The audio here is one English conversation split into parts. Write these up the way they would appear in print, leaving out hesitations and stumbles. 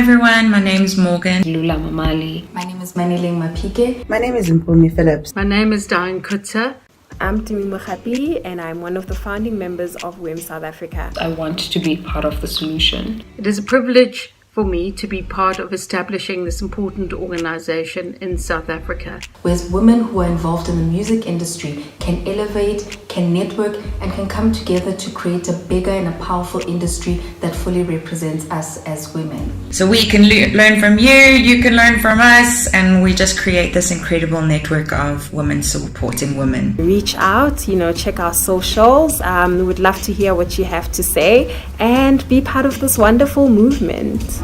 everyone, my name is Morgan. Lula Mamali. My name is Maniling Mapike. My name is Mpumi Phillips. My name is Diane Kutzer. I'm Tumi Mohapi, and I'm one of the founding members of WimSouthAfrica. I want to be part of the solution. It is a privilege for me to be part of establishing this important organization in South Africa. Where women who are involved in the music industry can elevate, can network, and can come together to create a bigger and a powerful industry that fully represents us as women. So we can learn from you, you can learn from us, and we just create this incredible network of women supporting women. Reach out, check our socials. We would love to hear what you have to say and be part of this wonderful movement.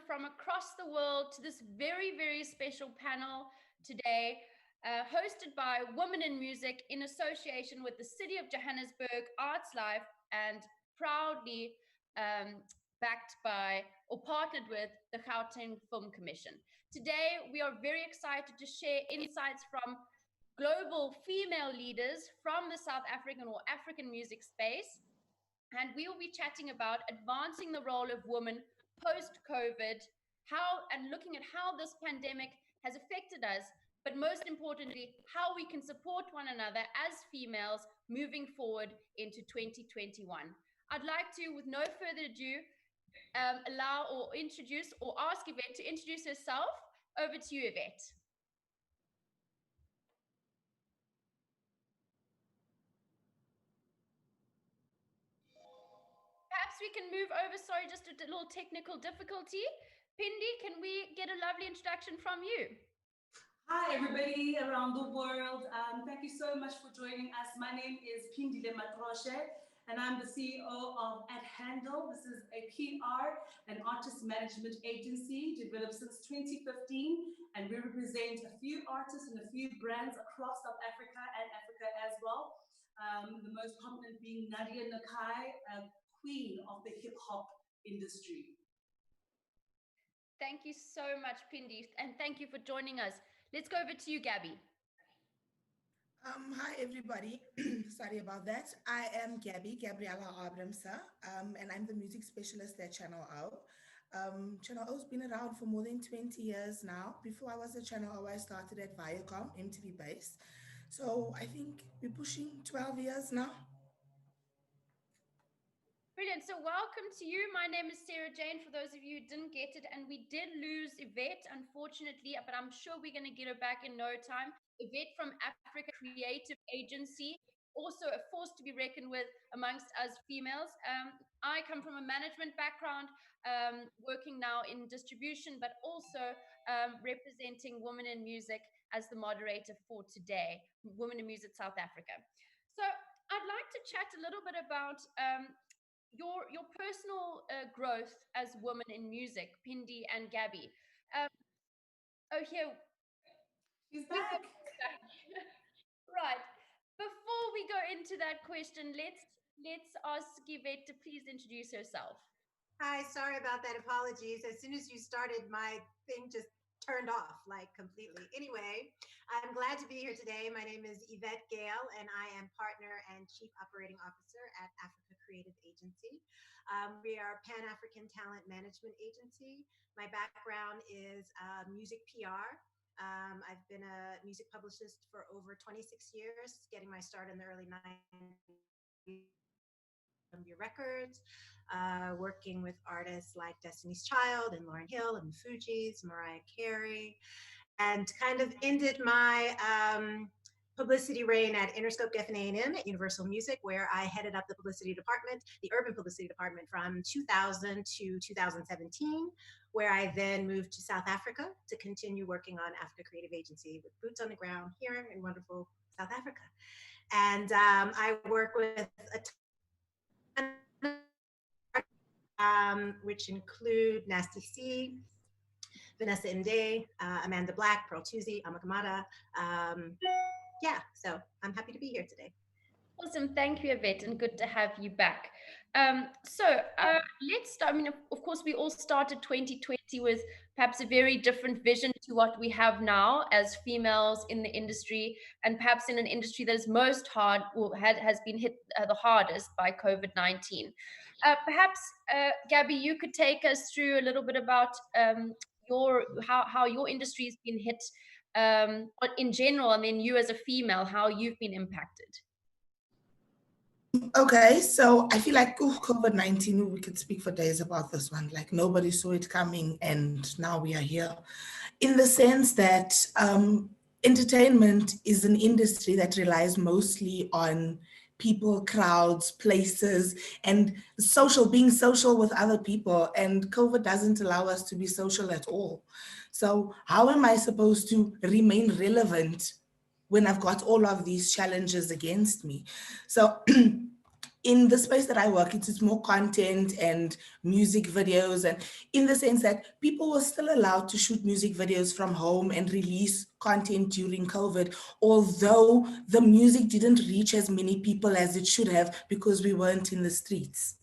From across the world to this very, very special panel today, hosted by Women in Music in association with the City of Johannesburg Arts Life and proudly backed by or partnered with the Gauteng Film Commission. Today, we are very excited to share insights from global female leaders from the South African or African music space. And we will be chatting about advancing the role of women post-COVID, and looking at how this pandemic has affected us, but most importantly, how we can support one another as females moving forward into 2021. I'd like to, with no further ado, allow or introduce or ask Yvette to introduce herself. Over to you, Yvette. Perhaps we can move over. Sorry, just a little technical difficulty. Pindi, can we get a lovely introduction from you? Hi, everybody around the world. Thank you so much for joining us. My name is Pindi Matroshe, and I'm the CEO of At Handle. This is a PR and artist management agency developed since 2015, and we represent a few artists and a few brands across South Africa and Africa as well. The most prominent being Nadia Nakai, queen of the hip-hop industry. Thank you so much, Pindi, and thank you for joining us. Let's go over to you, Gabby. Hi, everybody. Sorry about that. I am Gabriela Abramsa, and I'm the music specialist at Channel O. Channel O's been around for more than 20 years now. Before I was at Channel O, I started at Viacom, MTV Base. So I think we're pushing 12 years now. Brilliant. So welcome to you. My name is Sarah Jane, for those of you who didn't get it. And we did lose Yvette, unfortunately, but I'm sure we're going to get her back in no time. Yvette from Africa Creative Agency, also a force to be reckoned with amongst us females. I come from a management background, working now in distribution, but also representing Women in Music as the moderator for today, Women in Music South Africa. So I'd like to chat a little bit about your personal growth as women in music, Pindi and Gabby. Here. She's back. Right. Before we go into that question, let's ask Yvette to please introduce herself. Hi, sorry about that. Apologies. As soon as you started, my thing just turned off completely. Anyway, I'm glad to be here today. My name is Yvette Gale, and I am partner and chief operating officer at Africa Creative Agency. We are a Pan-African talent management agency. My background is music PR. I've been a music publicist for over 26 years, getting my start in the early 90s. Columbia Records, working with artists like Destiny's Child and Lauryn Hill and the Fugees, Mariah Carey. and kind of ended my publicity reign at Interscope F&A&M at Universal Music, where I headed up the publicity department, the urban publicity department, from 2000 to 2017, where I then moved to South Africa to continue working on Africa Creative Agency with boots on the ground here in wonderful South Africa. And I work with a ton of which include Nasty C, Vanessa Nde, Amanda Black, Pearl Tuesday, Amakamata. Yeah, so I'm happy to be here today. Awesome. Thank you, Yvette, and good to have you back. Let's start. I mean, of course, we all started 2020 with perhaps a very different vision to what we have now as females in the industry, and perhaps in an industry that is most hard or has been hit the hardest by COVID-19. Perhaps, Gabby, you could take us through a little bit about how your industry has been hit in general, and then you as a female, how you've been impacted. Okay, so I feel like COVID-19, we could speak for days about this one. Like nobody saw it coming, and now we are here. In the sense that entertainment is an industry that relies mostly on people, crowds, places, and being social with other people. And COVID doesn't allow us to be social at all. So how am I supposed to remain relevant when I've got all of these challenges against me? So in the space that I work, it's more content and music videos, and in the sense that people were still allowed to shoot music videos from home and release content during COVID, although the music didn't reach as many people as it should have because we weren't in the streets.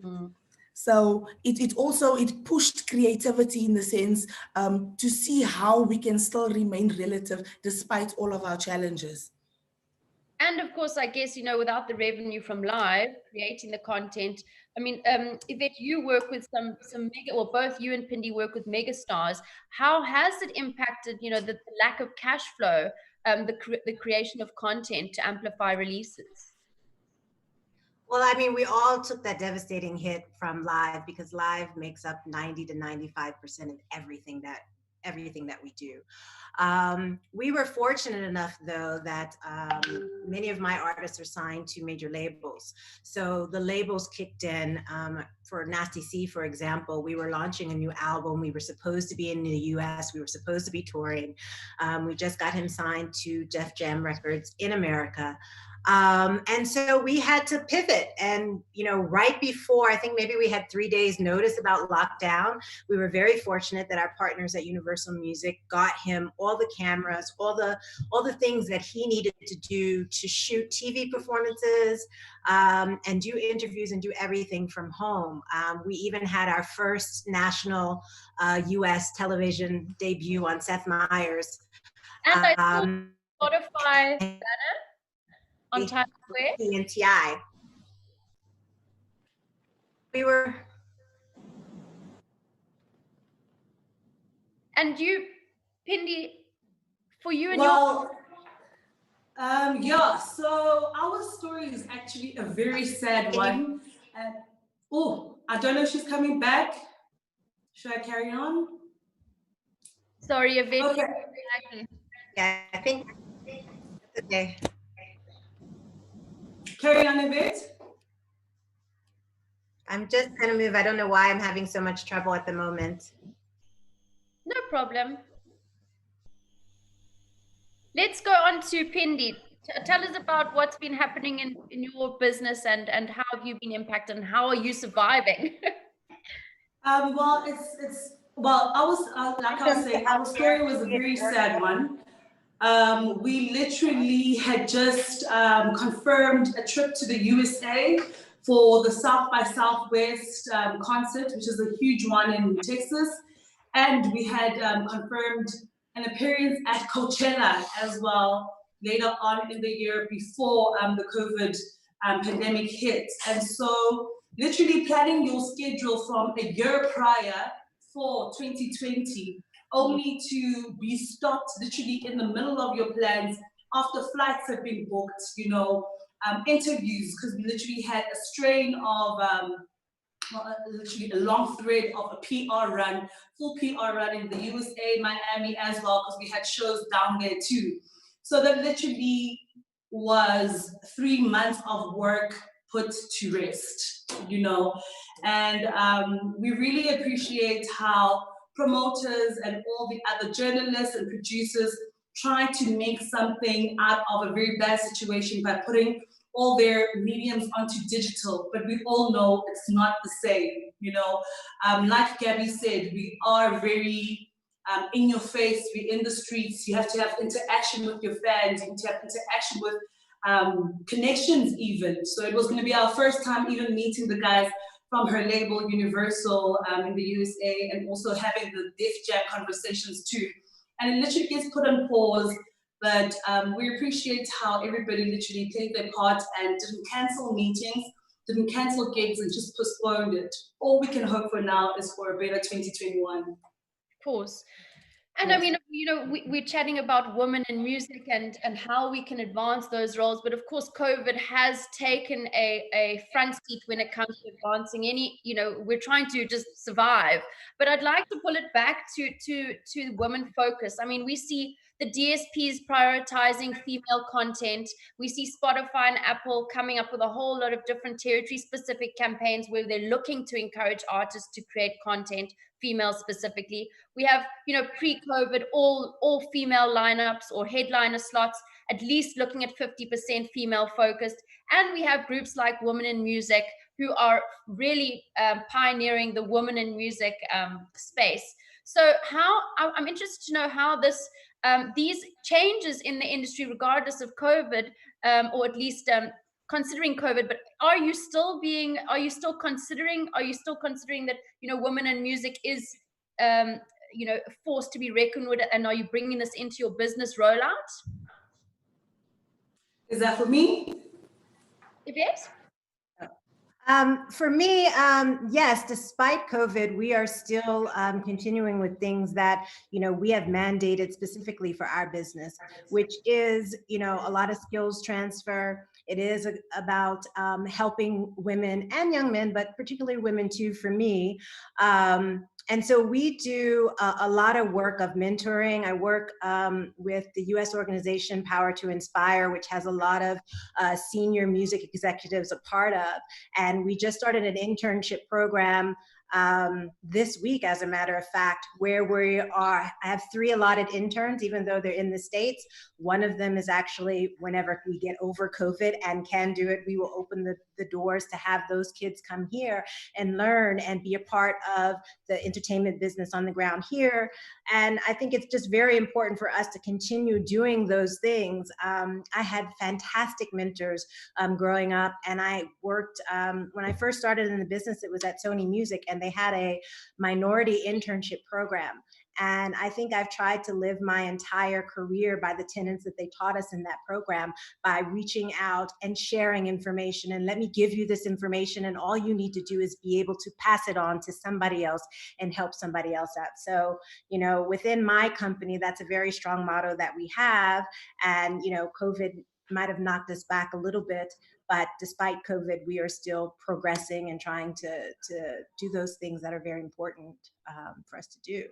Mm. So it also pushed creativity in the sense to see how we can still remain relative despite all of our challenges. And of course, I guess, without the revenue from live, creating the content, I mean, Yvette, you work with some mega, or both you and Pindi work with mega stars. How has it impacted, the lack of cash flow, the creation of content to amplify releases? Well, I mean, we all took that devastating hit from live, because live makes up 90 to 95% of everything that we do. We were fortunate enough, though, that many of my artists are signed to major labels. So the labels kicked in. For Nasty C, for example, we were launching a new album. We were supposed to be in the US. We were supposed to be touring. We just got him signed to Def Jam Records in America. And so we had to pivot, and, right before, I think maybe we had 3 days notice about lockdown, we were very fortunate that our partners at Universal Music got him all the cameras, all the things that he needed to do to shoot TV performances, and do interviews and do everything from home. We even had our first national US television debut on Seth Meyers. And I saw Spotify banner on Times Square. And TI. We were. And you, Pindi, for you and yeah, so our story is actually a very sad one. I don't know if she's coming back. Should I carry on? Sorry, Yvette. Okay. Yeah, I think it's okay. Carry on, Yvette. I'm just going to move. I don't know why I'm having so much trouble at the moment. No problem. Let's go on to Pindi. Tell us about what's been happening in your business, and how have you been impacted, and how are you surviving? Well, I was saying, our story was a very sad one. We literally had just confirmed a trip to the USA for the South by Southwest concert, which is a huge one in Texas. And we had confirmed an appearance at Coachella as well later on in the year before the COVID pandemic hit. And so literally planning your schedule from a year prior for 2020, only to be stopped literally in the middle of your plans after flights have been booked, interviews, because we literally had a strain of literally a long thread of a PR run, full PR run in the USA, Miami as well, because we had shows down there too. So that literally was 3 months of work put to rest, you know. And we really appreciate how promoters and all the other journalists and producers try to make something out of a very bad situation by putting all their mediums onto digital, but we all know it's not the same, you know. Like Gabby said, we are very in your face, we're in the streets, you have to have interaction with your fans, you have to have interaction with connections even. So it was gonna be our first time even meeting the guys from her label Universal in the USA, and also having the Def Jam conversations too. And it literally gets put on pause, but we appreciate how everybody literally played their part and didn't cancel meetings, didn't cancel gigs, and just postponed it. All we can hope for now is for a better 2021. Of course. And I mean, you know, we're chatting about women in music and how we can advance those roles. But of course, COVID has taken a front seat when it comes to advancing any, you know, we're trying to just survive. But I'd like to pull it back to women focus. I mean, we see the DSPs prioritizing female content. We see Spotify and Apple coming up with a whole lot of different territory-specific campaigns where they're looking to encourage artists to create content, female specifically. We have, you know, pre-COVID, all female lineups or headliner slots, at least looking at 50% female focused. And we have groups like Women in Music who are really pioneering the women in music space. So I'm interested to know how these changes in the industry, regardless of COVID, or at least considering COVID, but are you still considering that, you know, women in music is, you know, a force to be reckoned with, and are you bringing this into your business rollout? Is that for me? If yes. For me, yes, despite COVID, we are still continuing with things that, you know, we have mandated specifically for our business, which is, you know, a lot of skills transfer. It is about helping women and young men, but particularly women too, for me. And so we do a lot of work of mentoring. I work with the US organization Power to Inspire, which has a lot of senior music executives a part of. And we just started an internship program this week, as a matter of fact, where I have 3 allotted interns, even though they're in the States. One of them is actually, whenever we get over COVID and can do it, we will open the doors to have those kids come here and learn and be a part of the entertainment business on the ground here. And I think it's just very important for us to continue doing those things. I had fantastic mentors growing up, and I worked, when I first started in the business, it was at Sony Music, and they had a minority internship program. And I think I've tried to live my entire career by the tenets that they taught us in that program, by reaching out and sharing information. And let me give you this information, and all you need to do is be able to pass it on to somebody else and help somebody else out. So, you know, within my company, that's a very strong motto that we have. And, you know, COVID might have knocked us back a little bit, but despite COVID, we are still progressing and trying to do those things that are very important for us to do.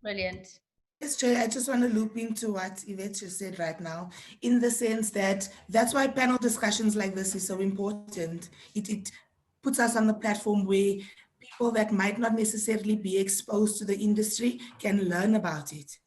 Brilliant. Yes, Jay, I just want to loop into what Yvette just said right now, in the sense that that's why panel discussions like this is so important. It puts us on the platform where people that might not necessarily be exposed to the industry can learn about it.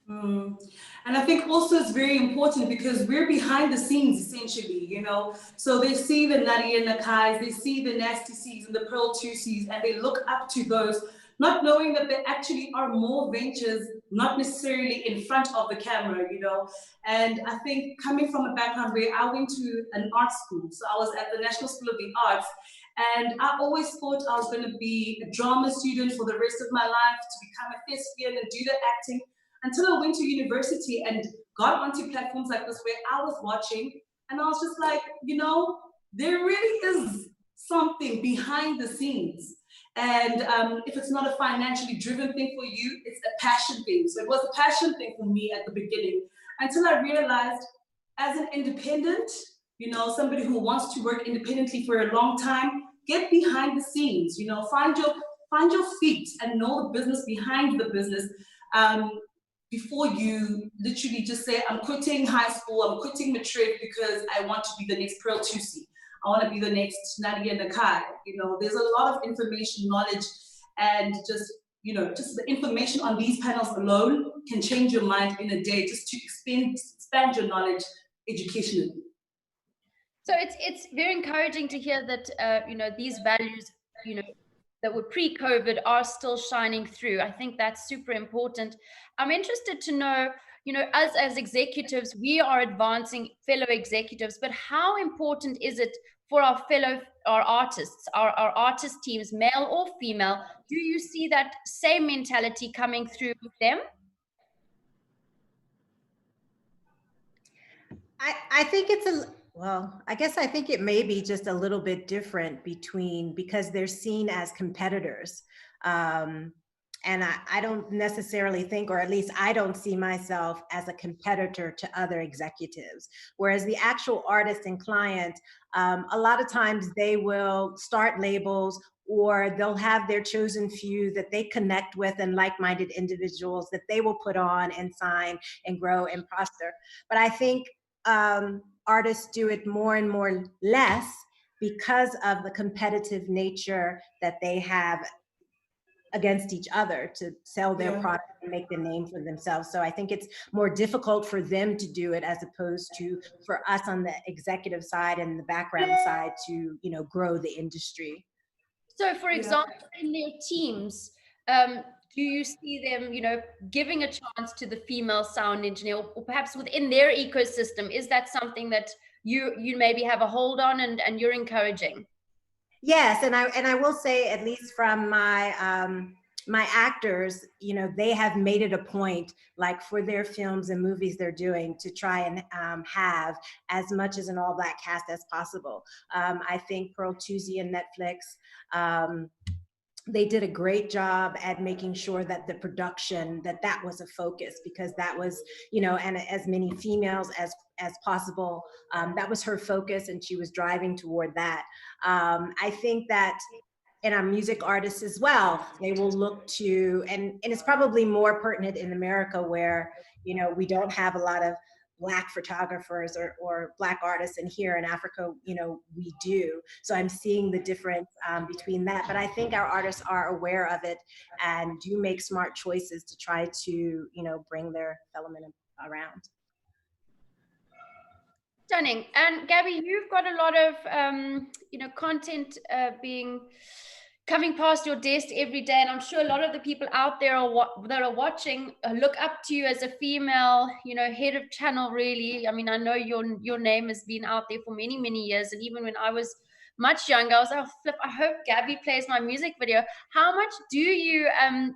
And I think also it's very important because we're behind the scenes, essentially, you know. So they see the Nadia Nakais, they see the Nasty C's and the Pearl 2C's, and they look up to those, not knowing that there actually are more ventures, not necessarily in front of the camera, you know. And I think coming from a background where I went to an art school, so I was at the National School of the Arts, and I always thought I was going to be a drama student for the rest of my life, to become a thespian and do the acting, until I went to university and got onto platforms like this where I was watching, and I was just like, you know, there really is something behind the scenes. And if it's not a financially driven thing for you, it's a passion thing. So it was a passion thing for me at the beginning, until I realized as an independent, you know, somebody who wants to work independently for a long time, get behind the scenes, you know, find your feet and know the business behind the business. Before you literally just say, I'm quitting high school, I'm quitting matric because I want to be the next Pearl Tusi. I want to be the next Nadia Nakai. You know, there's a lot of information, knowledge, and just, you know, just the information on these panels alone can change your mind in a day, just to expand your knowledge educationally. So it's very encouraging to hear that you know, these values, you know, that were pre-COVID are still shining through. I think that's super important. I'm interested to know, you know, as executives, we are advancing fellow executives, but how important is it for our artists, our artist teams, male or female? Do you see that same mentality coming through with them? I think it's well, I guess I think it may be just a little bit different because they're seen as competitors. And I don't necessarily think, or at least I don't see myself as a competitor to other executives. Whereas the actual artist and client, a lot of times they will start labels, or they'll have their chosen few that they connect with and like-minded individuals that they will put on and sign and grow and prosper. But I think artists do it more and more less because of the competitive nature that they have against each other to sell their product and make the name for themselves. So I think it's more difficult for them to do it as opposed to for us on the executive side and the background side to, you know, grow the industry. So for example, in their teams, do you see them, you know, giving a chance to the female sound engineer, or perhaps within their ecosystem? Is that something that you maybe have a hold on and you're encouraging? Yes, and I will say, at least from my my actors, you know, they have made it a point, like for their films and movies they're doing, to try and have as much as an all-black cast as possible. I think Pearl Tusi and Netflix, they did a great job at making sure that the production, that was a focus, because that was, you know, and as many females as possible. That was her focus, and she was driving toward that. I think that in our music artists as well, they will look to, and it's probably more pertinent in America, where, you know, we don't have a lot of Black photographers or Black artists, and here in Africa, you know, we do. So I'm seeing the difference between that. But I think our artists are aware of it and do make smart choices to try to, you know, bring their fellow men around. Stunning. And Gabby, you've got a lot of you know, content coming past your desk every day, and I'm sure a lot of the people out there that are watching look up to you as a female, you know, head of channel. Really, I mean, I know your name has been out there for many years, and even when I was much younger, I was like, oh, flip, I hope Gabby plays my music video. How much do you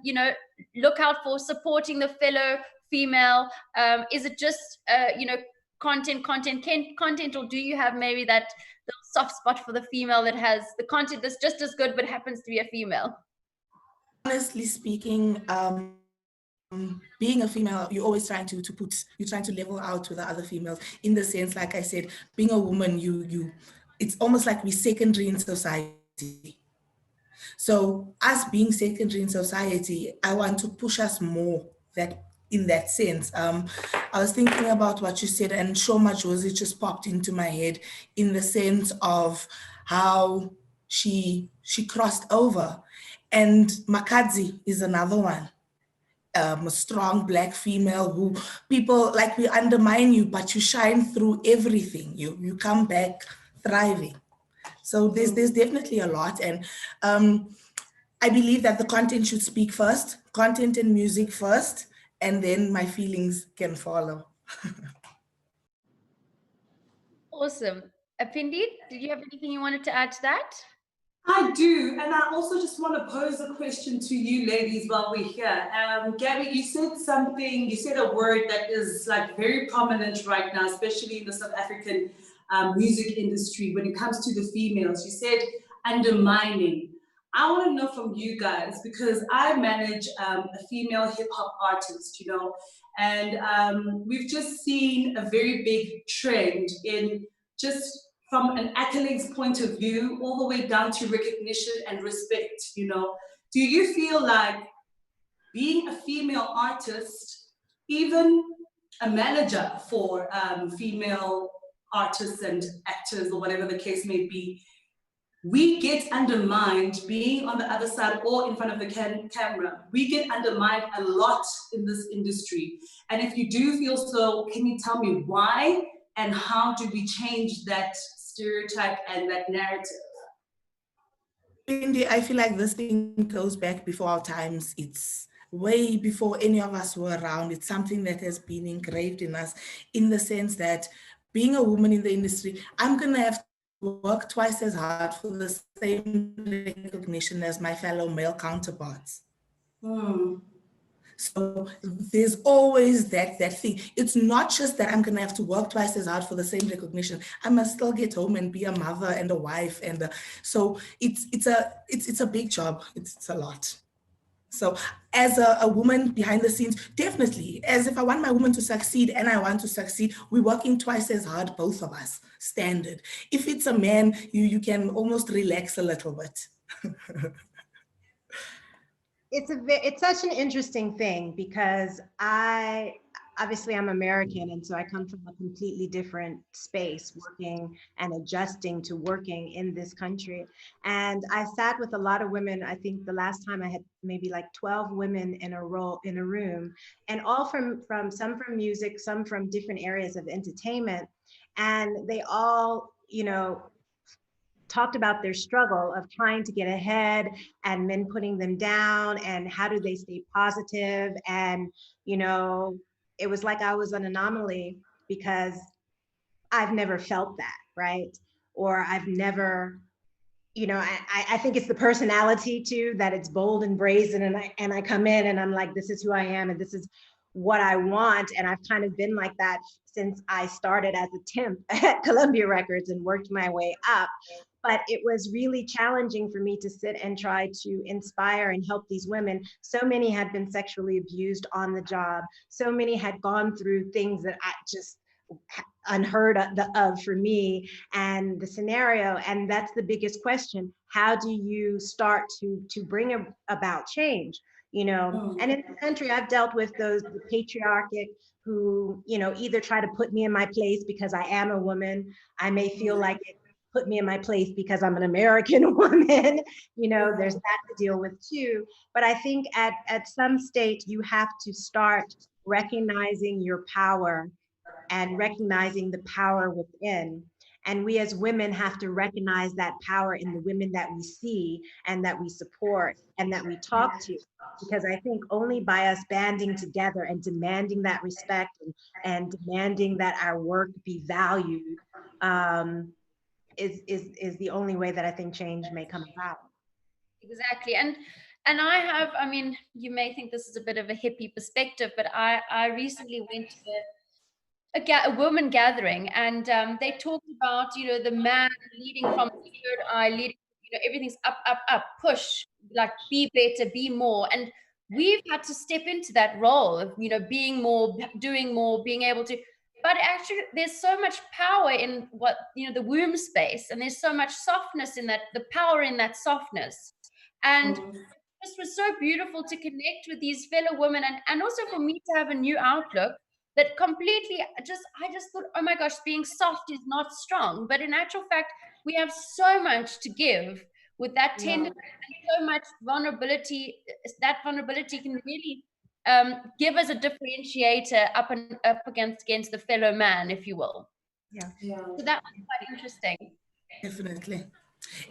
you know, look out for supporting the fellow female? Is it just you know, content, or do you have maybe that soft spot for the female that has the content that's just as good but happens to be a female? Honestly speaking, being a female, you're always trying to level out with the other females, in the sense, like I said, being a woman, it's almost like we're secondary in society. So us being secondary in society, I want to push us more in that sense. I was thinking about what you said, and Shoma Josie just popped into my head, in the sense of how she crossed over. And Makadzi is another one. A strong Black female who people, like, we undermine you, but you shine through everything. You come back thriving. So there's definitely a lot. And I believe that the content should speak first, content and music first, and then my feelings can follow. Awesome. Pindi, did you have anything you wanted to add to that? I do, and I also just want to pose a question to you ladies while we're here. Gabby, you said a word that is like very prominent right now, especially in the South African music industry when it comes to the females. You said undermining. I want to know from you guys, because I manage a female hip hop artist, you know, and we've just seen a very big trend in just from an accolades point of view, all the way down to recognition and respect, you know. Do you feel like being a female artist, even a manager for female artists and actors or whatever the case may be, we get undermined being on the other side or in front of the camera? We get undermined a lot in this industry. And if you do feel so, can you tell me why and how do we change that stereotype and that narrative? Indeed, I feel like this thing goes back before our times. It's way before any of us were around. It's something that has been engraved in us, in the sense that being a woman in the industry, I'm going to have to work twice as hard for the same recognition as my fellow male counterparts. So there's always that thing. It's not just that I'm going to have to work twice as hard for the same recognition. I must still get home and be a mother and a wife. And so it's a big job. It's a lot. So as a woman behind the scenes, definitely, as if I want my woman to succeed and I want to succeed, we're working twice as hard, both of us, standard. If it's a man, you can almost relax a little bit. It's such an interesting thing because I'm American, and so I come from a completely different space, working and adjusting to working in this country. And I sat with a lot of women. I think the last time I had maybe like 12 women in a room, and all from some from music, some from different areas of entertainment, and they all, you know, talked about their struggle of trying to get ahead and men putting them down, and how do they stay positive. And, you know, it was like I was an anomaly because I've never felt that, right? Or I've never, you know, I think it's the personality too, that it's bold and brazen, and I come in and I'm like, this is who I am and this is what I want. And I've kind of been like that since I started as a temp at Columbia Records and worked my way up. But it was really challenging for me to sit and try to inspire and help these women. So many had been sexually abused on the job. So many had gone through things that I just unheard of for me and the scenario. And that's the biggest question. How do you start to bring about change? You know, and in the country, I've dealt with the patriarchic who, you know, either try to put me in my place because I am a woman. I may feel like it put me in my place because I'm an American woman. You know, there's that to deal with too. But I think at some state, you have to start recognizing your power and recognizing the power within. And we as women have to recognize that power in the women that we see and that we support and that we talk to. Because I think only by us banding together and demanding that respect and demanding that our work be valued, is the only way that I think change may come about. Exactly. And I mean, you may think this is a bit of a hippie perspective, but I recently went to a woman gathering, and they talked about, you know, the man leading from the third eye, leading, you know, everything's up, up, up, push, like be better, be more. And we've had to step into that role of, you know, being more, doing more, being able to. But actually, there's so much power in what, you know, the womb space, and there's so much softness in that, the power in that softness. And this was so beautiful to connect with these fellow women, and also for me to have a new outlook that completely I just thought, oh my gosh, being soft is not strong. But in actual fact, we have so much to give with that tenderness and so much vulnerability. That vulnerability can really give us a differentiator up against the fellow man, if you will. Yeah. So that was quite interesting. Definitely.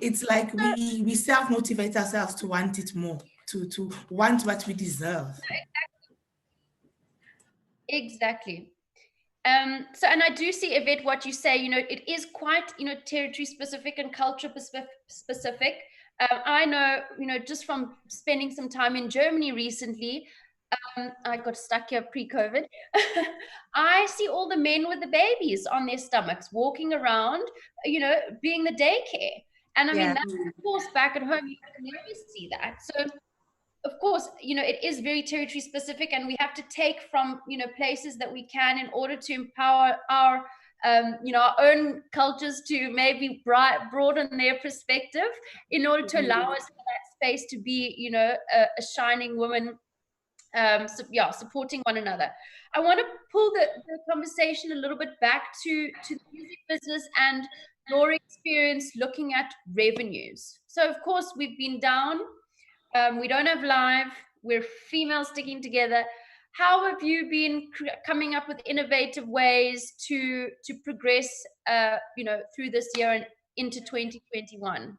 It's like we self-motivate ourselves to want it more, to want what we deserve. Exactly. So, and I do see, Yvette, what you say, you know, it is quite, you know, territory specific and culture specific. I know, you know, just from spending some time in Germany recently, I got stuck here pre-COVID. I see all the men with the babies on their stomachs walking around, you know, being the daycare. And I mean, that's, of course, back at home, you can never see that. So, of course, you know, it is very territory specific, and we have to take from, you know, places that we can in order to empower our our own cultures to maybe broaden their perspective in order to allow us for that space to be, a shining woman, supporting one another. I want to pull the conversation a little bit back to the music business and your experience looking at revenues. So, of course, we've been down. We don't have live. We're females sticking together. How have you been coming up with innovative ways to progress, through this year and into 2021?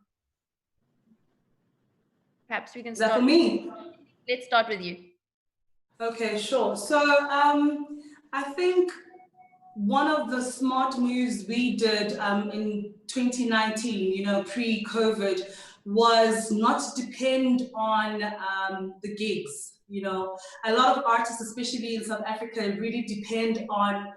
Perhaps we can start. Is that for me? Let's start with you. Okay, sure. So I think one of the smart moves we did in 2019, pre-COVID, was not to depend on the gigs. A lot of artists, especially in South Africa, really depend on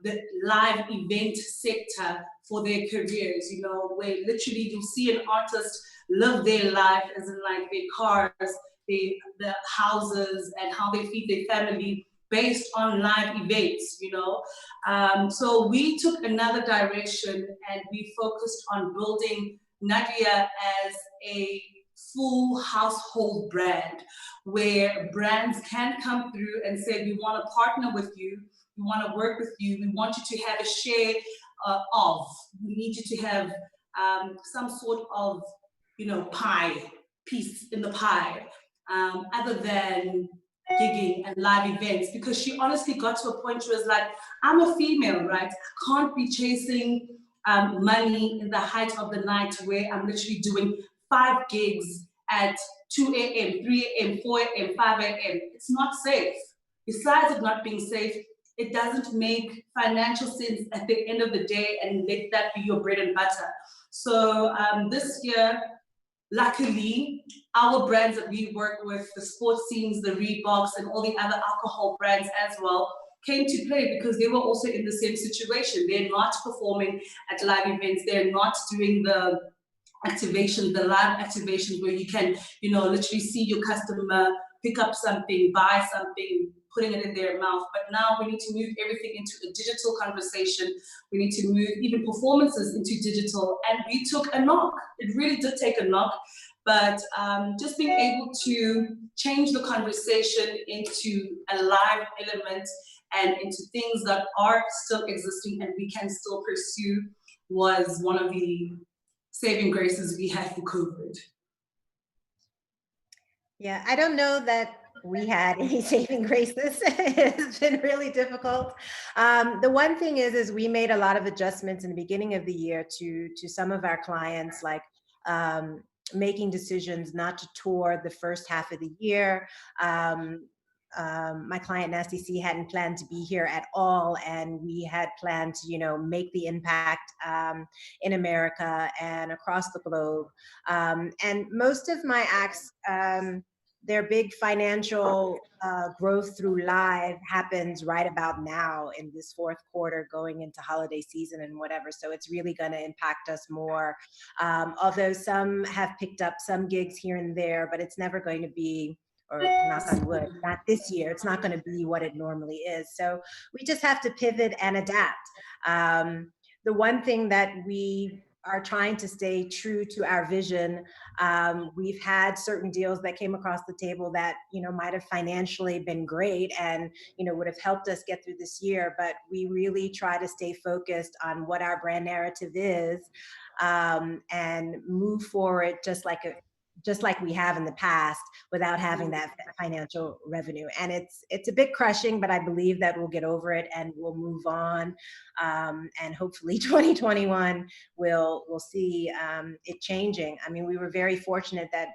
the live event sector for their careers, where literally you'll see an artist live their life, as in like their cars, the houses, and how they feed their family based on live events, So we took another direction and we focused on building Nadia as a full household brand, where brands can come through and say, we want to partner with you, we want to work with you, we want you to have a share of, we need you to have some sort of, piece in the pie, other than gigging and live events, because she honestly got to a point where it was like, I'm a female, right? I can't be chasing money in the height of the night where I'm literally doing 5 gigs at 2 a.m., 3 a.m., 4 a.m., 5 a.m. It's not safe. Besides it not being safe, it doesn't make financial sense at the end of the day, and let that be your bread and butter. So this year, luckily, our brands that we work with, the sports scenes, the Reeboks, and all the other alcohol brands as well, came to play because they were also in the same situation. They're not performing at live events. They're not doing the activation, the live activation where you can, literally see your customer pick up something, buy something, putting it in their mouth. But now we need to move everything into a digital conversation. We need to move even performances into digital. And we took a knock. It really did take a knock. But just being able to change the conversation into a live element and into things that are still existing and we can still pursue was one of the saving graces we had for COVID. Yeah, I don't know that we had any saving graces. It's been really difficult. The one thing is we made a lot of adjustments in the beginning of the year to some of our clients, like making decisions not to tour the first half of the year. My client Nasty C hadn't planned to be here at all, and we had planned to make the impact in America and across the globe. And most of my acts, their big financial growth through live happens right about now in this fourth quarter going into holiday season and whatever. So it's really going to impact us more. Although some have picked up some gigs here and there, but it's never going to be, or knock on wood, not this year, it's not going to be what it normally is. So we just have to pivot and adapt. The one thing that we are trying to stay true to our vision. We've had certain deals that came across the table that, might have financially been great and, would have helped us get through this year, but we really try to stay focused on what our brand narrative is and move forward just like we have in the past without having that financial revenue. And it's a bit crushing, but I believe that we'll get over it and we'll move on. And hopefully 2021 we'll see it changing. I mean, we were very fortunate that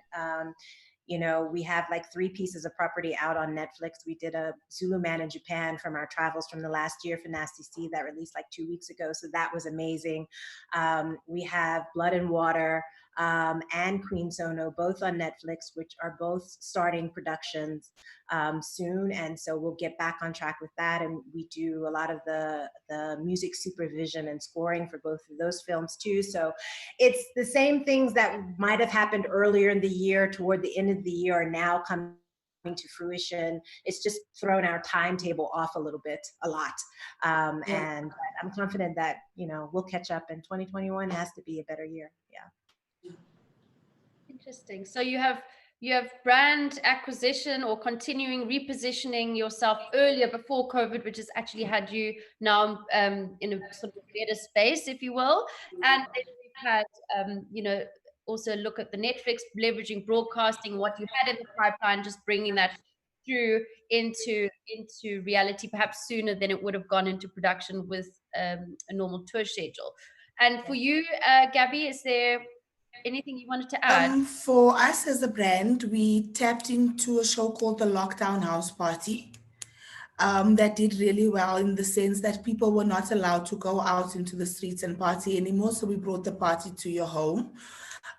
we have like 3 pieces of property out on Netflix. We did a Zulu Man in Japan from our travels from the last year for Nasty C that released like 2 weeks ago. So that was amazing. We have Blood and Water and Queen Sono, both on Netflix, which are both starting productions soon. And so we'll get back on track with that. And we do a lot of the music supervision and scoring for both of those films too. So it's the same things that might have happened earlier in the year toward the end of the year are now coming to fruition. It's just thrown our timetable off a lot. And I'm confident that, we'll catch up, and 2021 has to be a better year. Yeah. Interesting. So you have brand acquisition or continuing repositioning yourself earlier before COVID, which has actually had you now in a sort of better space, if you will. And then we've had, also look at the Netflix, leveraging broadcasting, what you had in the pipeline, just bringing that through into reality, perhaps sooner than it would have gone into production with a normal tour schedule. And for you, Gabby, is there anything you wanted to add? For us as a brand, we tapped into a show called The Lockdown House Party. That did really well in the sense that people were not allowed to go out into the streets and party anymore. So we brought the party to your home.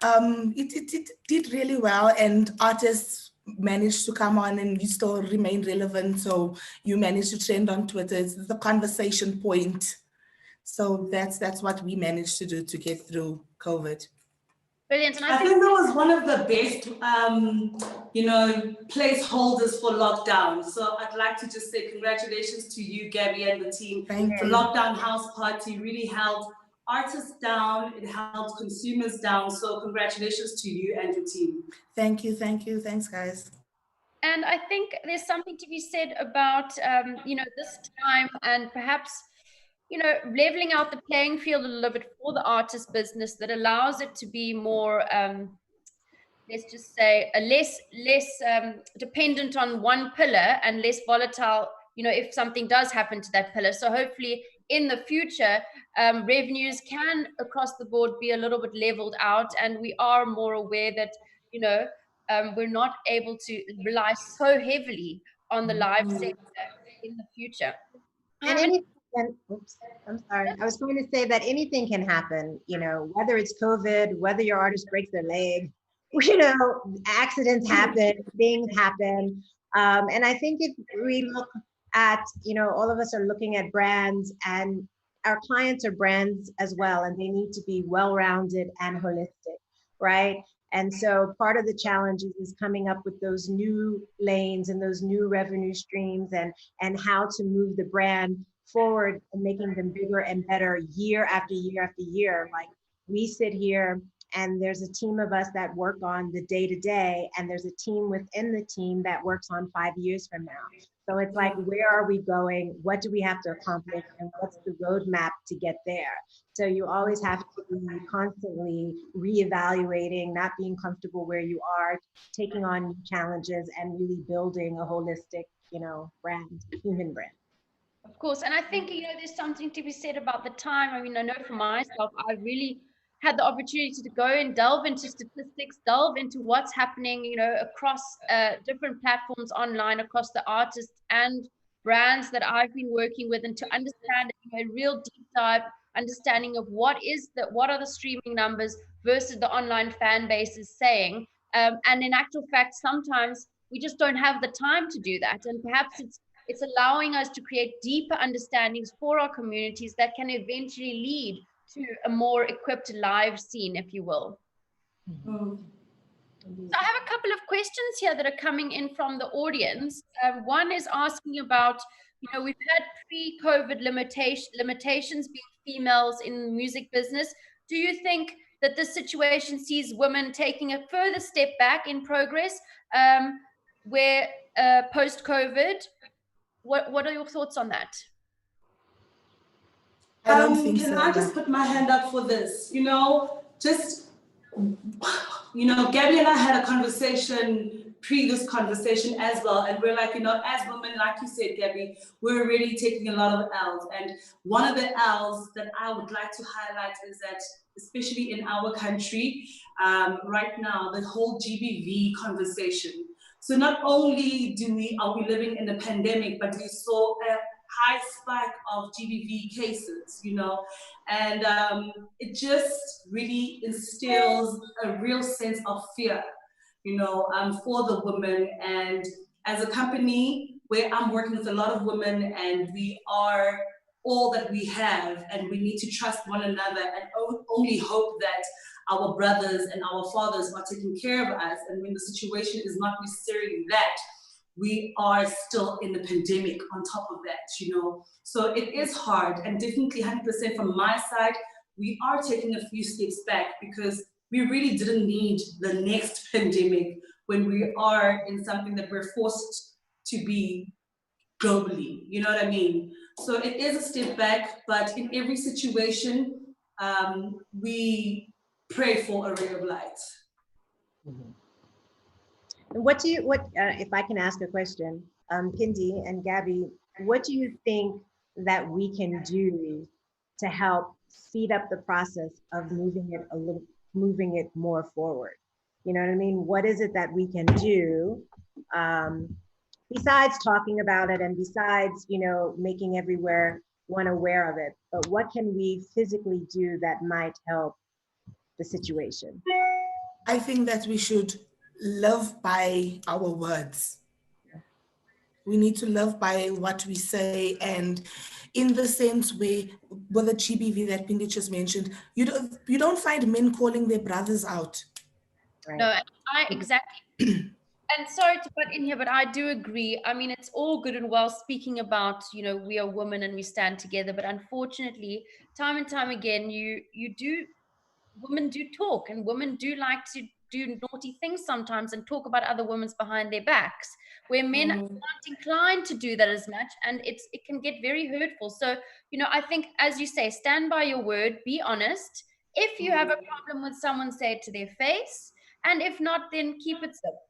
It did really well, and artists managed to come on, and you still remain relevant. So you managed to trend on Twitter. It's the conversation point. So that's what we managed to do to get through COVID. Brilliant. And I think that was one of the best, placeholders for lockdown. So I'd like to just say congratulations to you, Gabby, and the team. Thank The you. Lockdown House Party really held artists down, it held consumers down. So congratulations to you and your team. Thank you. Thanks, guys. And I think there's something to be said about, this time, and perhaps, leveling out the playing field a little bit for the artist business that allows it to be more, let's just say, less dependent on one pillar and less volatile, if something does happen to that pillar. So hopefully in the future, revenues can across the board be a little bit leveled out, and we are more aware that, we're not able to rely so heavily on the live sector in the future. Oops, I'm sorry. I was going to say that anything can happen, whether it's COVID, whether your artist breaks their leg, accidents happen, things happen. And I think if we look at, all of us are looking at brands, and our clients are brands as well, and they need to be well-rounded and holistic, right? And so part of the challenge is coming up with those new lanes and those new revenue streams, and how to move the brand forward and making them bigger and better year after year after year. Like, we sit here and there's a team of us that work on the day-to-day, and there's a team within the team that works on 5 years from now. So it's like, where are we going? What do we have to accomplish? And what's the roadmap to get there? So you always have to be constantly reevaluating, not being comfortable where you are, taking on new challenges, and really building a holistic, brand, human brand. Of course. And I think, there's something to be said about the time. I mean, I know for myself, I really had the opportunity to go and delve into statistics, delve into what's happening, across different platforms online, across the artists and brands that I've been working with, and to understand a real deep dive understanding of what are the streaming numbers versus the online fan base is saying. And in actual fact, sometimes we just don't have the time to do that. And perhaps it's allowing us to create deeper understandings for our communities that can eventually lead to a more equipped live scene, if you will. Mm-hmm. So I have a couple of questions here that are coming in from the audience. One is asking about, we've had pre-COVID limitations being females in the music business. Do you think that this situation sees women taking a further step back in progress, where post-COVID? What are your thoughts on that? I don't think can so. I just put my hand up for this? Gabby and I had a conversation, previous conversation as well. And we're like, as women, like you said, Gabby, we're already taking a lot of L's. And one of the L's that I would like to highlight is that, especially in our country, right now, the whole GBV conversation. So not only are we living in a pandemic, but we saw a high spike of GBV cases, and it just really instills a real sense of fear, for the women. And as a company where I'm working with a lot of women, and we are all that we have, and we need to trust one another and only hope that our brothers and our fathers are taking care of us. And when the situation is not necessarily that, we are still in the pandemic on top of that, you know. So it is hard, and definitely 100% from my side, we are taking a few steps back because we really didn't need the next pandemic when we are in something that we're forced to be globally, you know what I mean? So it is a step back, but in every situation, we pray for a ray of light. And if I can ask a question, Pindi and Gabby, what do you think that we can do to help speed up the process of moving it more forward? You know what I mean? What is it that we can do besides talking about it and besides, you know, making everyone aware of it? But what can we physically do that might help the situation? I think that we should live by our words. We need to live by what we say, and in the sense where, with the GBV that Pindi just mentioned, you don't find men calling their brothers out. Right. No, I exactly. And sorry to butt in here, but I do agree. I mean, it's all good and well speaking about, you know, we are women and we stand together, but unfortunately, time and time again, women do talk, and women do like to do naughty things sometimes and talk about other women's behind their backs, where men aren't inclined to do that as much, and it can get very hurtful. So, you know, I think, as you say, stand by your word, be honest. If you have a problem with someone, say it to their face, and if not, then keep it simple.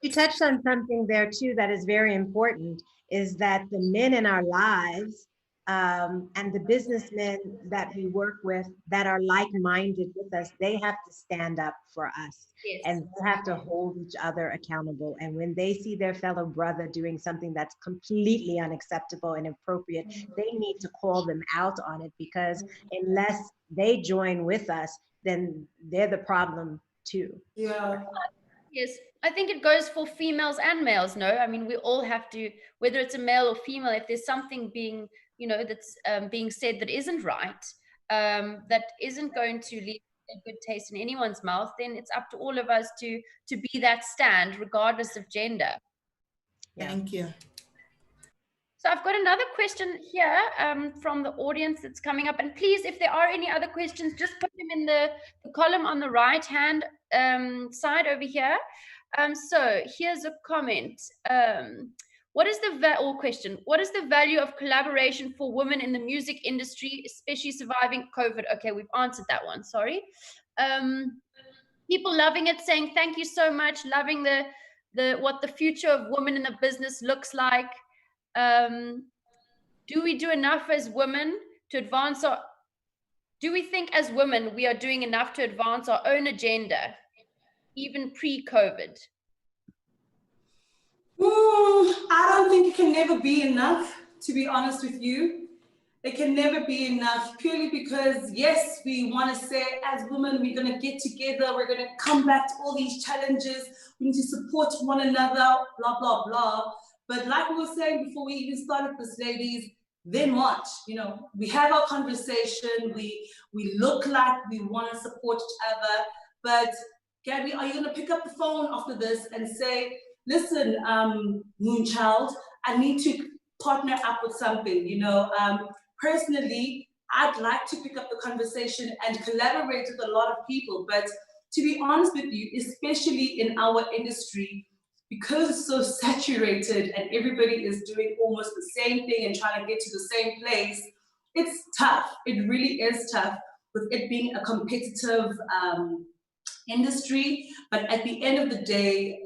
You touched on something there too that is very important, is that the men in our lives and the businessmen that we work with that are like-minded with us, they have to stand up for us. Yes. And they have to hold each other accountable. And when they see their fellow brother doing something that's completely unacceptable and inappropriate, they need to call them out on it, because unless they join with us, then they're the problem too. Yeah. Yes, I think it goes for females and males. No, I mean, we all have to, whether it's a male or female, if there's something being, you know, that's being said that isn't right, that isn't going to leave a good taste in anyone's mouth, then it's up to all of us to be that stand, regardless of gender. Thank you. So I've got another question here from the audience that's coming up. And please, if there are any other questions, just put them in the column on the right-hand side over here. So here's a comment. What is the value of collaboration for women in the music industry, especially surviving COVID? Okay, we've answered that one, sorry. People loving it, saying thank you so much, loving what the future of women in the business looks like. Do we do enough as women to advance do we think as women we are doing enough to advance our own agenda, even pre-COVID? I don't think it can never be enough, to be honest with you. It can never be enough, purely because, yes, we want to say as women, we're going to get together, we're going to combat all these challenges, we need to support one another, blah, blah, blah. But like we were saying before we even started this, ladies, then what? You know, we have our conversation, we look like we want to support each other, but Gabby, are you going to pick up the phone after this and say, listen, Moonchild, I need to partner up with something, you know? Personally, I'd like to pick up the conversation and collaborate with a lot of people, but to be honest with you, especially in our industry, because it's so saturated and everybody is doing almost the same thing and trying to get to the same place, it's tough. It really is tough, with it being a competitive industry. But at the end of the day,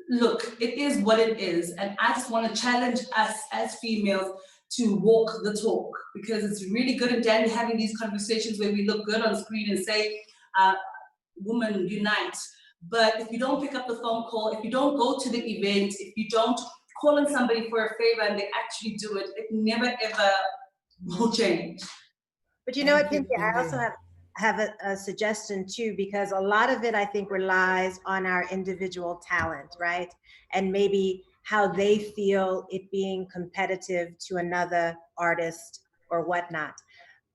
look, it is what it is. And I just want to challenge us as females to walk the talk, because it's really good and dandy having these conversations where we look good on screen and say, women unite. But if you don't pick up the phone call, if you don't go to the event, if you don't call on somebody for a favor and they actually do it, it never ever will change. But you know what, Pinky, I also have a suggestion too, because a lot of it I think relies on our individual talent, right? And maybe how they feel it being competitive to another artist or whatnot.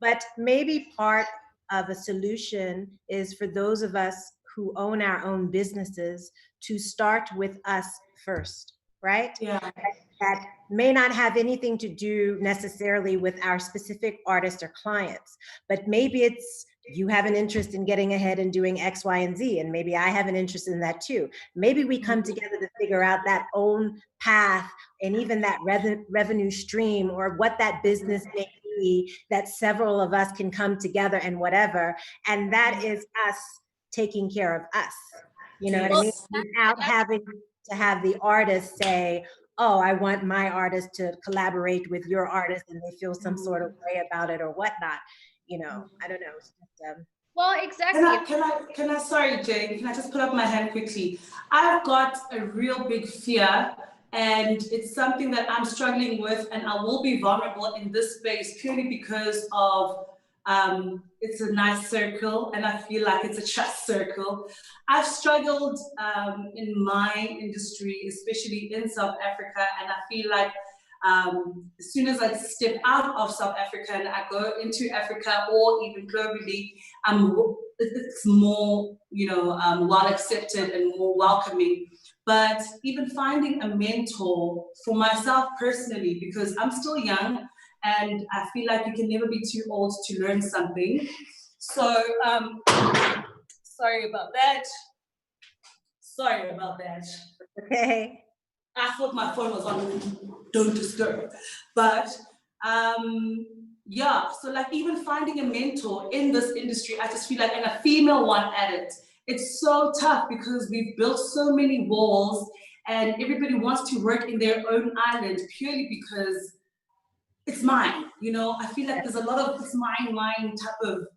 But maybe part of a solution is for those of us who own our own businesses to start with us first, right? Yeah. That may not have anything to do necessarily with our specific artists or clients, but maybe it's you have an interest in getting ahead and doing X, Y, and Z, and maybe I have an interest in that too. Maybe we come together to figure out that own path and even that revenue stream, or what that business may be, that several of us can come together and whatever, and that is us taking care of us. You know what I mean? Without having to have the artist say, oh, I want my artist to collaborate with your artist, and they feel some sort of way about it or whatnot. You know, I don't know. It's just, well, exactly. Can I, sorry, Jane, can I just put up my hand quickly? I've got a real big fear, and it's something that I'm struggling with, and I will be vulnerable in this space purely because of it's a nice circle, and I feel like it's a trust circle. I've struggled in my industry, especially in South Africa, and I feel like as soon as I step out of South Africa and I go into Africa or even globally, it's more, well accepted and more welcoming. But even finding a mentor for myself personally, because I'm still young, and I feel like you can never be too old to learn something. So, sorry about that. okay. I thought my phone was on don't disturb. But yeah, so like even finding a mentor in this industry, I just feel like, and a female one at it, it's so tough because we've built so many walls and everybody wants to work in their own island purely because it's mine, I feel like there's a lot of it's mine type of,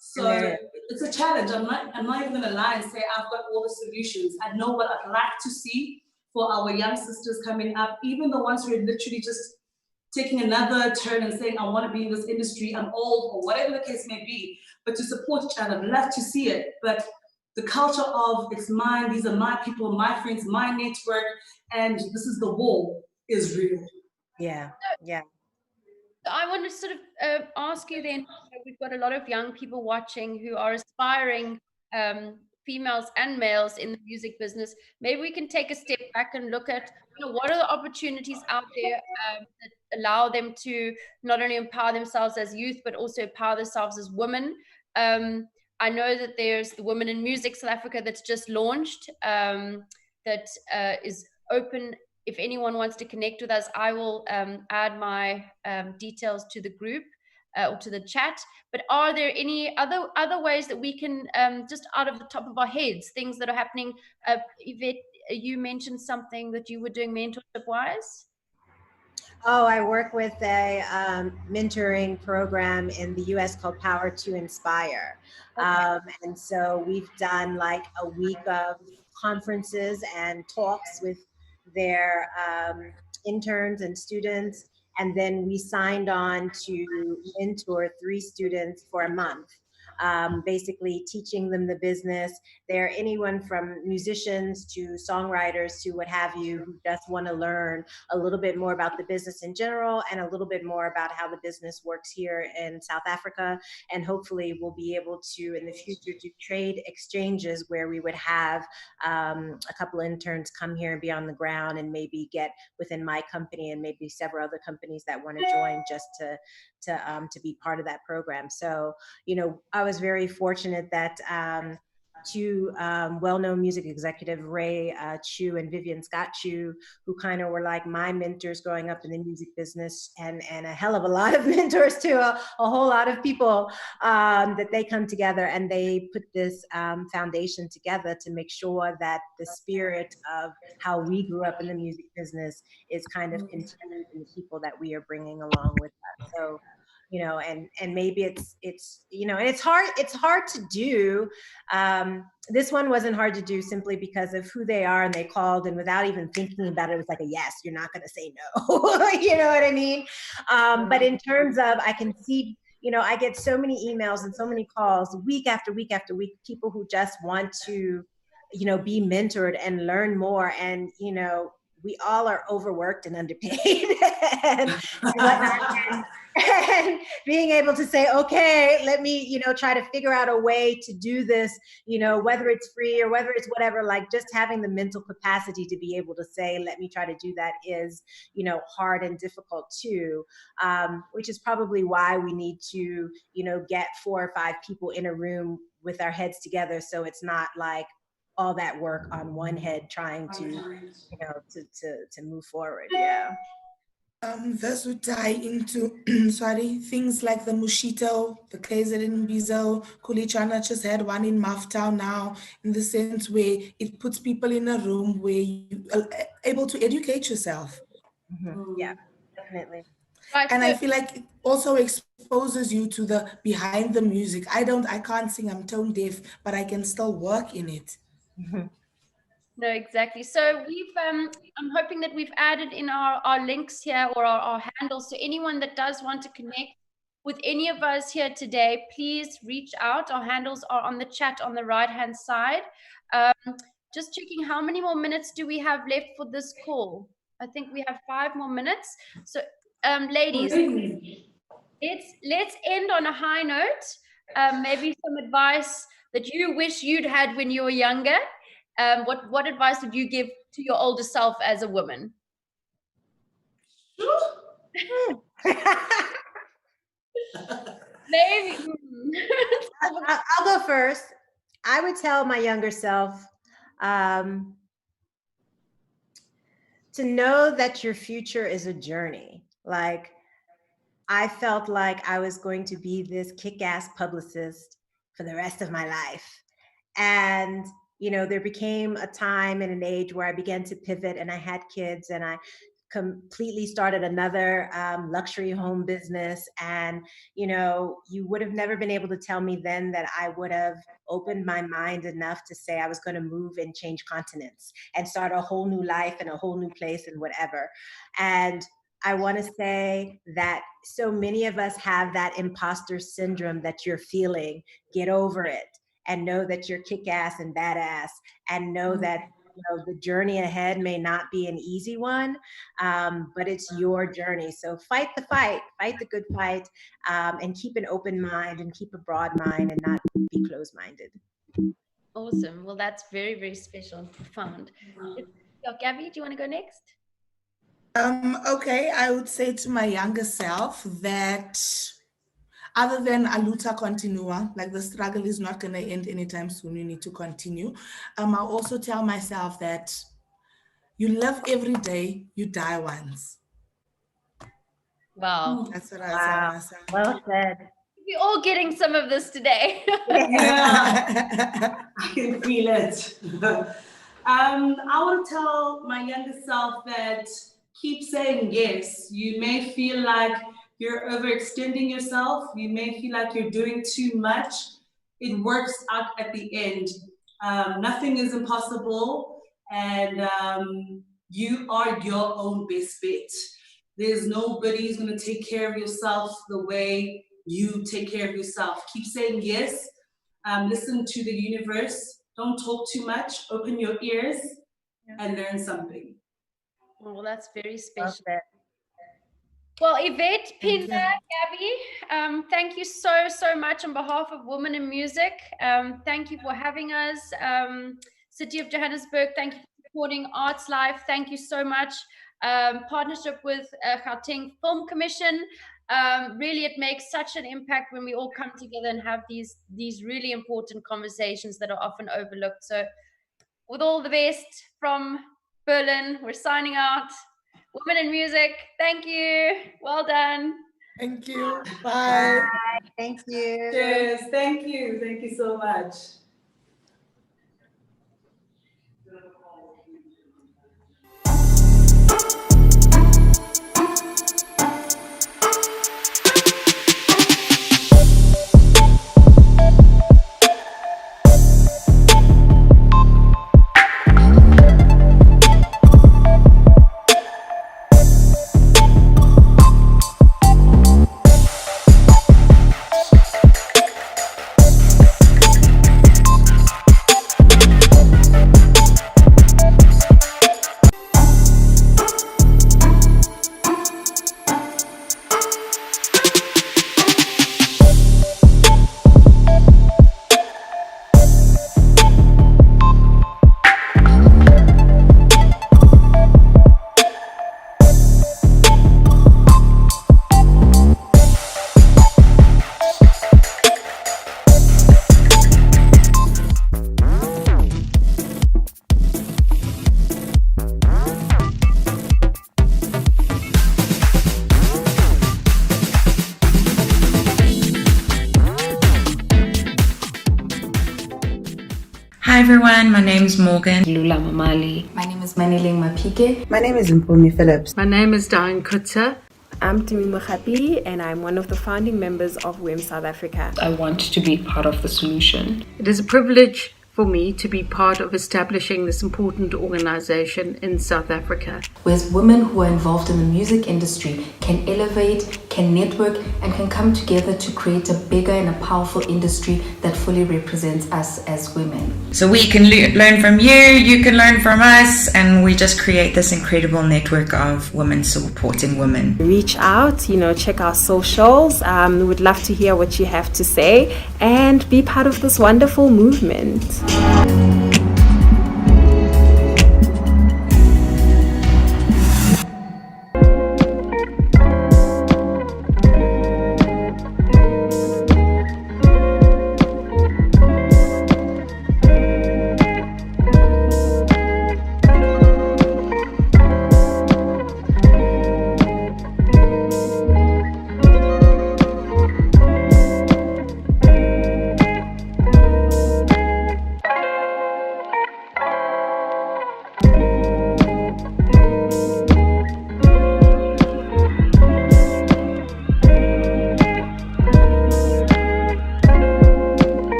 so it's a challenge. I'm not even gonna lie and say I've got all the solutions. I know what I'd like to see for our young sisters coming up, even the ones who are literally just taking another turn and saying, I want to be in this industry, I'm old, or whatever the case may be, but to support each other. I'd love to see it, but the culture of it's mine, these are my people, my friends, my network, and this is the wall is real. Yeah. I want to sort of ask you then, we've got a lot of young people watching who are aspiring females and males in the music business. Maybe we can take a step back and look at, what are the opportunities out there that allow them to not only empower themselves as youth, but also empower themselves as women. I know that there's the Women in Music South Africa that's just launched, that is open. If anyone wants to connect with us, I will add my details to the group or to the chat. But are there any other ways that we can, just out of the top of our heads, things that are happening? Yvette, you mentioned something that you were doing mentorship-wise. Oh, I work with a mentoring program in the US called Power to Inspire. Okay. And so we've done like a week of conferences and talks with their interns and students. And then we signed on to mentor 3 students for a month. Basically teaching them the business. They're anyone from musicians to songwriters to what have you, who just want to learn a little bit more about the business in general and a little bit more about how the business works here in South Africa. And hopefully we'll be able to, in the future, do trade exchanges where we would have a couple interns come here and be on the ground and maybe get within my company and maybe several other companies that want to join just to be part of that program. So, I was very fortunate that 2 well-known music executive, Ray Chu and Vivian Scott Chu, who kind of were like my mentors growing up in the music business, and a hell of a lot of mentors to a whole lot of people, that they come together and they put this foundation together to make sure that the spirit of how we grew up in the music business is kind of continued in the people that we are bringing along with us. So, and maybe it's and it's hard to do. This one wasn't hard to do simply because of who they are, and they called, and without even thinking about it, it was like a yes, you're not going to say no. You know what I mean? But in terms of, I can see, I get so many emails and so many calls week after week after week, people who just want to, be mentored and learn more. And, we all are overworked and underpaid. and whatnot. And being able to say, okay, let me, try to figure out a way to do this, whether it's free or whether it's whatever, like just having the mental capacity to be able to say, let me try to do that is, hard and difficult too, which is probably why we need to, get 4 or 5 people in a room with our heads together. So it's not like all that work on one head trying to, to move forward. Yeah. This would tie into, things like the Mushito, the KZN Mbizo, Kulichana just had one in Maftown now, in the sense where it puts people in a room where you are able to educate yourself. Mm-hmm. Yeah, definitely. Right, And so I feel like it also exposes you to the behind the music. I can't sing, I'm tone deaf, but I can still work in it. Mm-hmm. no, exactly. So I'm hoping that we've added in our links here, or our handles. So anyone that does want to connect with any of us here today, please reach out. Our handles are on the chat on the right-hand side. Just checking, how many more minutes do we have left for this call? I think we have 5 more minutes. So ladies, let's end on a high note. Maybe some advice that you wish you'd had when you were younger. What advice would you give to your older self as a woman? Maybe. I'll go first. I would tell my younger self to know that your future is a journey. Like, I felt like I was going to be this kick-ass publicist for the rest of my life. And, there became a time and an age where I began to pivot, and I had kids, and I completely started another luxury home business. And, you would have never been able to tell me then that I would have opened my mind enough to say I was going to move and change continents and start a whole new life in a whole new place and whatever. And I want to say that so many of us have that imposter syndrome that you're feeling. Get over it and know that you're kick-ass and badass, and know that the journey ahead may not be an easy one, but it's your journey. So fight the good fight, and keep an open mind and keep a broad mind and not be closed-minded. Awesome. Well, that's very, very special and profound. Gabby, do you want to go next? Okay, I would say to my younger self that other than aluta continua, like the struggle is not going to end anytime soon, you need to continue. I'll also tell myself that you live every day, you die once. Wow. That's what I tell myself. Well said. We're all getting some of this today. Yeah, I can feel it. I want to tell my younger self that keep saying yes. You may feel like you're overextending yourself. You may feel like you're doing too much. It works out at the end. Nothing is impossible, and you are your own best bet. There's nobody who's going to take care of yourself the way you take care of yourself. Keep saying yes. Listen to the universe. Don't talk too much. Open your ears and learn something. Well, that's very special. Well, Yvette, Pinda, Gabby, thank you so much on behalf of Women in Music. Thank you for having us. City of Johannesburg, thank you for supporting Arts Life. Thank you so much. Partnership with Gauteng Film Commission. Really, it makes such an impact when we all come together and have these really important conversations that are often overlooked. So with all the best from Berlin, we're signing out. Women in Music, thank you. Well done. Thank you. Bye. Bye. Thank you. Cheers. Thank you. Thank you so much. Hi everyone, my name's Morgan. Lula Mamali. My name is Maniling Mapike. My name is Mpumi Phillips. My name is Diane Kutzer. I'm Tumi Mohapi, and I'm one of the founding members of WIM South Africa. I want to be part of the solution. It is a privilege for me to be part of establishing this important organization in South Africa. Whereas women who are involved in the music industry can elevate, can network, and can come together to create a bigger and a powerful industry that fully represents us as women. So we can learn from you, you can learn from us, and we just create this incredible network of women supporting women. Reach out, check our socials. We would love to hear what you have to say and be part of this wonderful movement.